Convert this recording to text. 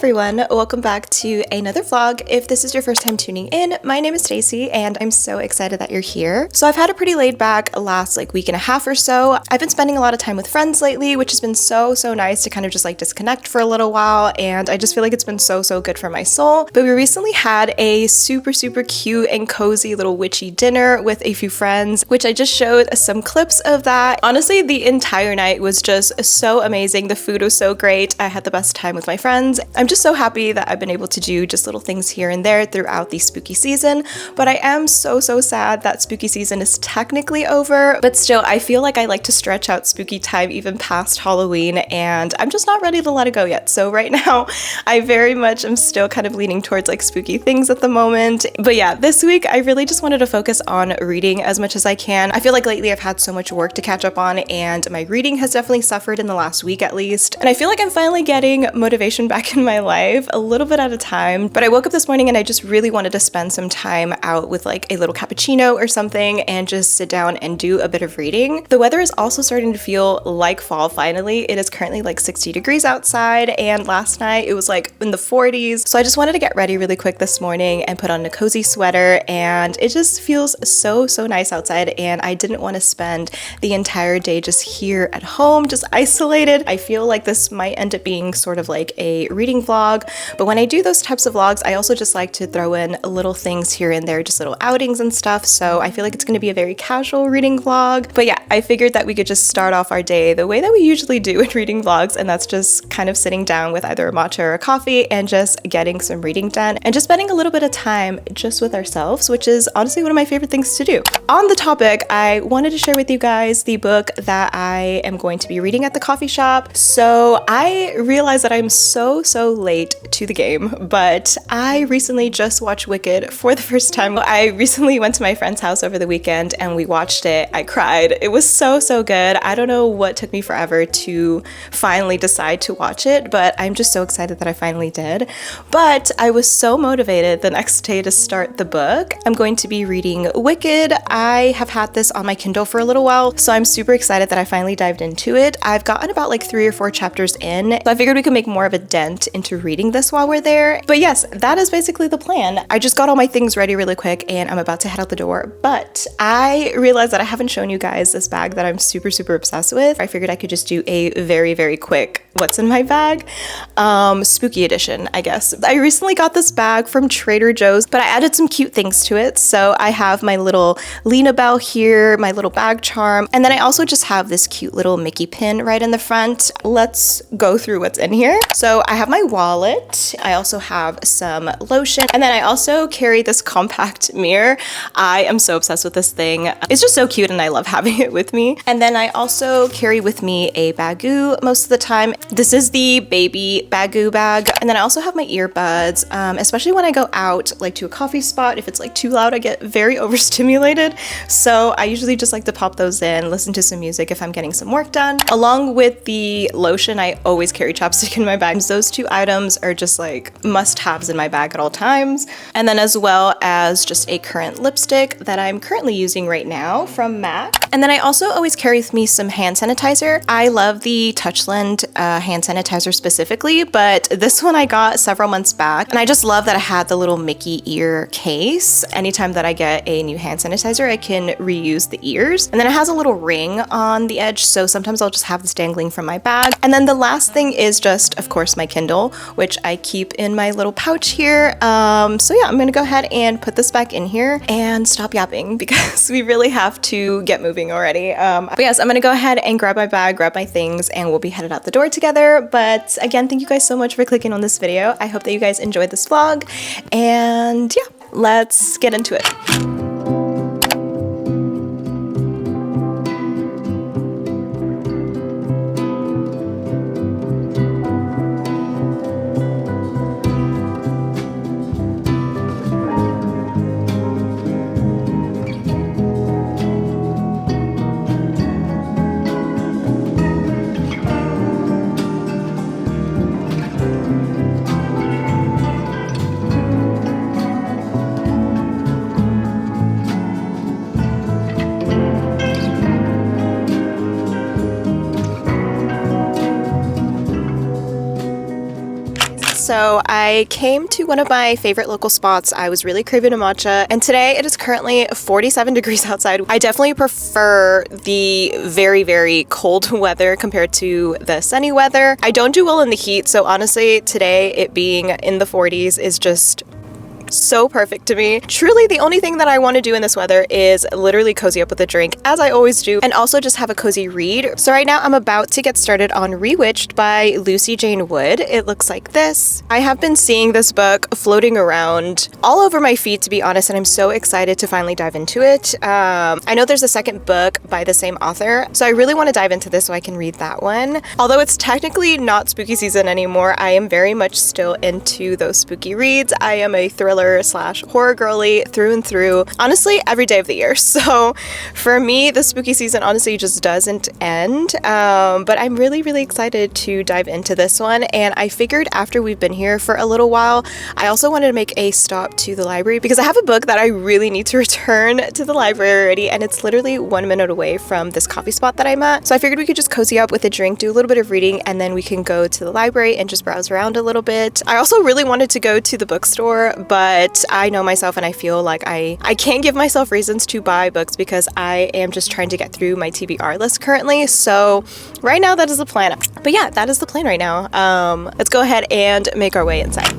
everyone, welcome back to another vlog. If this is your first time tuning in, my name is Stacy and I'm so excited that you're here. So I've had a pretty laid back last week and a half or so. I've been spending a lot of time with friends lately, which has been so nice to kind of just disconnect for a little while, and I just feel like it's been so good for my soul. But we recently had a super cute and cozy little witchy dinner with a few friends, which I just showed some clips of that. Honestly, the entire night was just so amazing. The food was so great. I had the best time with my friends. I'm just so happy that I've been able to do just little things here and there throughout the spooky season, but I am so sad that spooky season is technically over, but still I feel like I like to stretch out spooky time even past Halloween, and I'm just not ready to let it go yet. So right now I very much am still kind of leaning towards spooky things at the moment. But yeah, this week I really just wanted to focus on reading as much as I can. I feel like lately I've had so much work to catch up on, and my reading has definitely suffered in the last week at least, and I feel like I'm finally getting motivation back in my life a little bit at a time. But I woke up this morning and I just really wanted to spend some time out with a little cappuccino or something and just sit down and do a bit of reading. The weather is also starting to feel like fall finally. It is currently 60 degrees outside, and last night it was in the 40s. So I just wanted to get ready really quick this morning and put on a cozy sweater, and it just feels so nice outside, and I didn't want to spend the entire day just here at home, just isolated. I feel like this might end up being sort of a reading vlog, but when I do those types of vlogs, I also just like to throw in little things here and there, just little outings and stuff. So I feel like it's going to be a very casual reading vlog. But yeah, I figured that we could just start off our day the way that we usually do in reading vlogs, and that's just kind of sitting down with either a matcha or a coffee and just getting some reading done and just spending a little bit of time just with ourselves, which is honestly one of my favorite things to do. On the topic, I wanted to share with you guys the book that I am going to be reading at the coffee shop. So I realized that I'm so late to the game, but I recently just watched Wicked for the first time. I recently went to my friend's house over the weekend and we watched it. I cried. It was so good. I don't know what took me forever to finally decide to watch it, but I'm just so excited that I finally did. But I was so motivated the next day to start the book. I'm going to be reading Wicked. I have had this on my Kindle for a little while, so I'm super excited that I finally dived into it. I've gotten about 3 or 4 chapters in, so I figured we could make more of a dent into reading this while we're there. But yes, that is basically the plan. I just got all my things ready really quick and I'm about to head out the door, but I realized that I haven't shown you guys this bag that I'm super obsessed with. I figured I could just do a very quick what's in my bag, spooky edition, I guess. I recently got this bag from Trader Joe's, but I added some cute things to it. So I have my little Lena bell here, my little bag charm, and then I also just have this cute little Mickey pin right in the front. Let's go through what's in here. So I have my wallet, I also have some lotion, and then I also carry this compact mirror. I am so obsessed with this thing. It's just so cute and I love having it with me. And then I also carry with me a bagoo most of the time. This is the baby bagoo bag. And then I also have my earbuds, especially when I go out to a coffee spot. If it's too loud, I get very overstimulated. So I usually just like to pop those in, listen to some music if I'm getting some work done. Along with the lotion, I always carry chapstick in my bag. Those two items are just must-haves in my bag at all times. And then as well as just a current lipstick that I'm currently using right now from MAC. And then I also always carry with me some hand sanitizer. I love the Touchland hand sanitizer specifically, but this one I got several months back, and I just love that I had the little Mickey ear case. Anytime that I get a new hand sanitizer, I can reuse the ears. And then it has a little ring on the edge, so sometimes I'll just have this dangling from my bag. And then the last thing is just, of course, my Kindle, which I keep in my little pouch here. So yeah, I'm gonna go ahead and put this back in here and stop yapping because we really have to get moving already. But yes, I'm gonna go ahead and grab my bag, grab my things, and we'll be headed out the door together. But again, thank you guys so much for clicking on this video. I hope that you guys enjoyed this vlog, and yeah, let's get into it. So I came to one of my favorite local spots. I was really craving a matcha, and today it is currently 47 degrees outside. I definitely prefer the very, very cold weather compared to the sunny weather. I don't do well in the heat, so honestly, today it being in the 40s is just so perfect to me. Truly, the only thing that I want to do in this weather is literally cozy up with a drink, as I always do, and also just have a cozy read. So right now I'm about to get started on Rewitched by Lucy Jane Wood. It looks like this. I have been seeing this book floating around all over my feed, to be honest, and I'm so excited to finally dive into it. I know there's a second book by the same author, so I really want to dive into this so I can read that one. Although it's technically not spooky season anymore, I am very much still into those spooky reads. I am a thriller / horror girly through and through, honestly, every day of the year. So for me, the spooky season honestly just doesn't end, but I'm really, really excited to dive into this one. And I figured after we've been here for a little while, I also wanted to make a stop to the library because I have a book that I really need to return to the library already, and it's literally 1 minute away from this coffee spot that I'm at. So I figured we could just cozy up with a drink, do a little bit of reading, and then we can go to the library and just browse around a little bit. I also really wanted to go to the bookstore, but I know myself and I feel like I can't give myself reasons to buy books because I am just trying to get through my TBR list currently. So right now that is the plan. But yeah, that is the plan right now. Let's go ahead and make our way inside.